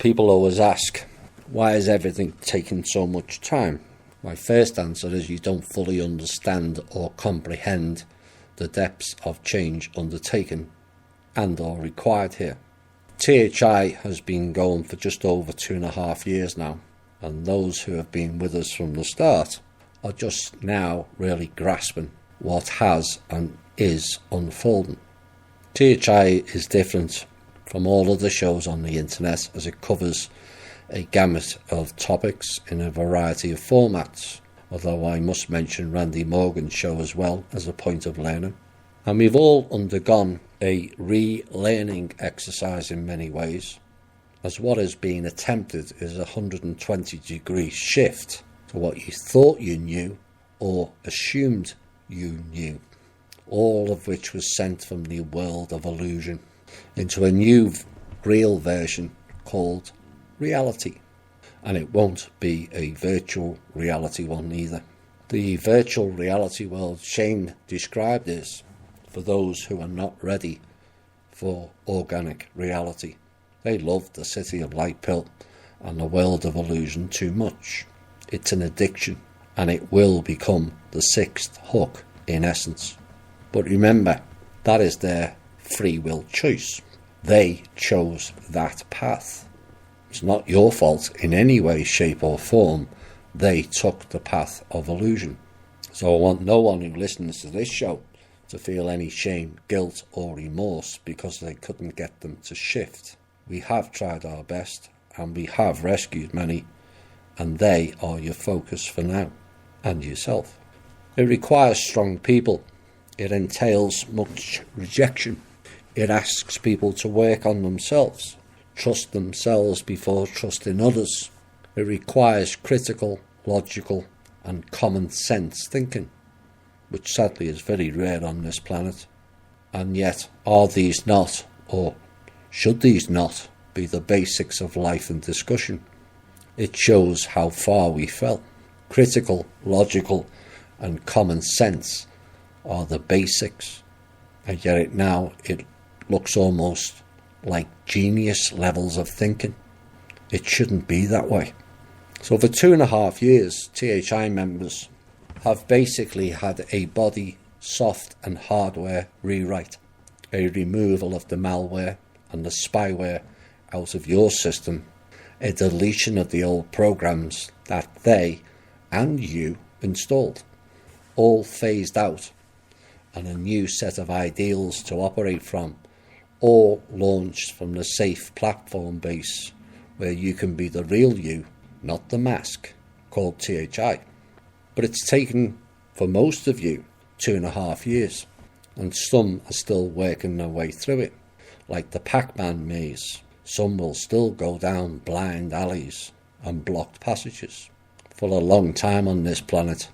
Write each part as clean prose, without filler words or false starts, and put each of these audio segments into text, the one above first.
People always ask, why is everything taking so much time? My first answer is you don't fully understand or comprehend the depths of change undertaken and or required here. THI has been going for just over 2.5 years now, and those who have been with us from the start are just now really grasping what has and is unfolding. THI is different from all other shows on the internet as it covers a gamut of topics in a variety of formats, although I must mention Randy Morgan's show as well as a point of learning. And we've all undergone a relearning exercise in many ways, as what is being attempted is a 120-degree shift to what you thought you knew or assumed you knew, all of which was sent from the world of illusion into a new real version called reality. And it won't be a virtual reality one either. The virtual reality world Shane described is for those who are not ready for organic reality. They love the City of Light pill and the world of illusion too much. It's an addiction, and it will become the sixth hook in essence. But remember, that is their free will choice. They chose that path. It's not your fault in any way, shape or form. They took the path of illusion. So I want no one who listens to this show to feel any shame, guilt or remorse because they couldn't get them to shift. We have tried our best and we have rescued many, and they are your focus for now, and yourself. It requires strong people. It entails much rejection. It asks people to work on themselves, trust themselves before trusting others. It requires critical, logical and common sense thinking, which sadly is very rare on this planet. And yet, are these not, or should these not, be the basics of life and discussion? It shows how far we fell. Critical, logical and common sense are the basics, and yet it looks almost like genius levels of thinking. It shouldn't be that way. So for 2.5 years, THI members have basically had a body, soft and hardware rewrite, a removal of the malware and the spyware out of your system, a deletion of the old programs that they and you installed, all phased out, and a new set of ideals to operate from, all launched from the safe platform base where you can be the real you, not the mask, called THI. But it's taken, for most of you, 2.5 years, and some are still working their way through it, like the Pac-Man maze. Some will still go down blind alleys and blocked passages. For a long time on this planet,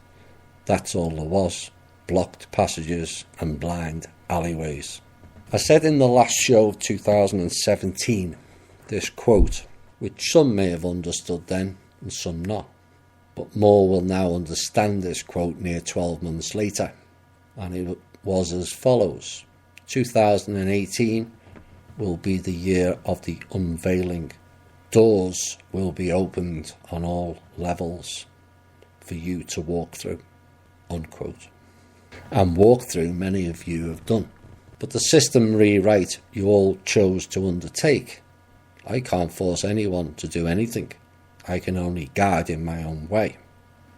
that's all there was, blocked passages and blind alleyways. I said in the last show of 2017 this quote, which some may have understood then and some not, but more will now understand this quote near 12 months later, and it was as follows: 2018 will be the year of the unveiling. Doors will be opened on all levels for you to walk through, unquote. And walk through many of you have done. But the system rewrite you all chose to undertake, I can't force anyone to do anything. I can only guide in my own way.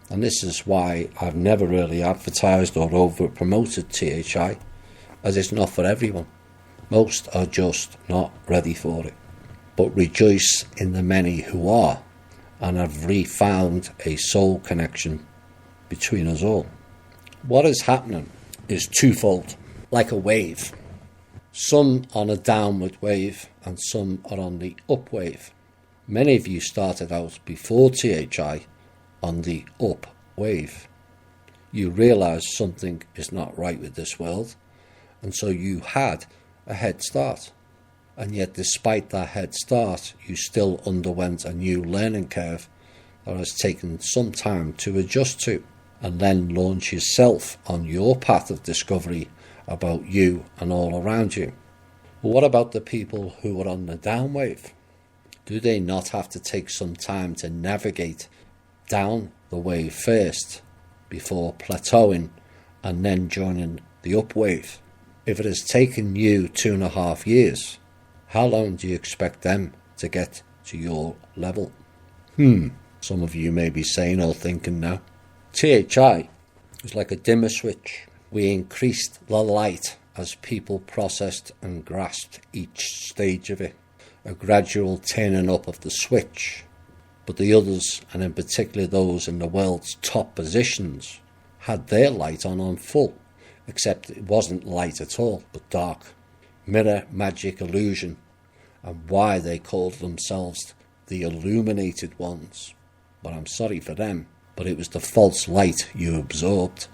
And this is why I've never really advertised or over-promoted THI, as it's not for everyone. Most are just not ready for it. But rejoice in the many who are, and have refound a soul connection between us all. What is happening is twofold, like a wave. Some on a downward wave and some are on the up wave. Many of you started out before THI on the up wave. You realised something is not right with this world, and so you had a head start. And yet despite that head start, you still underwent a new learning curve that has taken some time to adjust to, and then launch yourself on your path of discovery about you and all around you. But what about the people who were on the down wave? Do they not have to take some time to navigate down the wave first before plateauing and then joining the upwave? If it has taken you 2.5 years, how long do you expect them to get to your level? Some of you may be saying or thinking now. THI was like a dimmer switch. We increased the light as people processed and grasped each stage of it. A gradual turning up of the switch. But the others, and in particular those in the world's top positions, had their light on full, except it wasn't light at all, but dark. Mirror magic illusion, and why they called themselves the illuminated ones. But I'm sorry for them, but it was the false light you absorbed.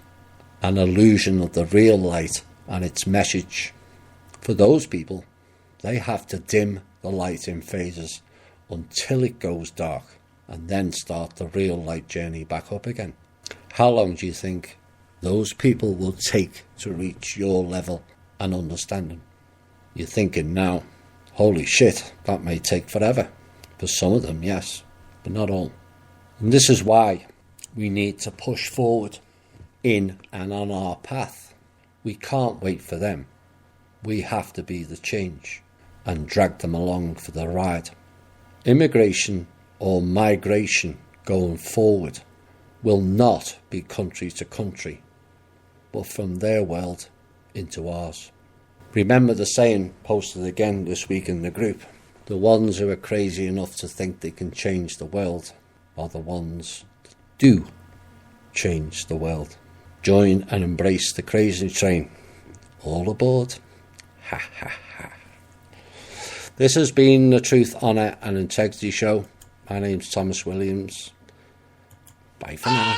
An illusion of the real light and its message. For those people, they have to dim the light in phases until it goes dark, and then start the real light journey back up again. How long do you think those people will take to reach your level and understanding? You're thinking now, holy shit, that may take forever. For some of them, yes, but not all. And this is why we need to push forward in and on our path. We can't wait for them. We have to be the change and drag them along for the ride. Immigration or migration going forward will not be country to country, but from their world into ours. Remember the saying posted again this week in the group. The ones who are crazy enough to think they can change the world are the ones that do change the world. Join and embrace the crazy train. All aboard. Ha ha ha. This has been the Truth, Honour and Integrity Show. My name's Thomas Williams. Bye for now.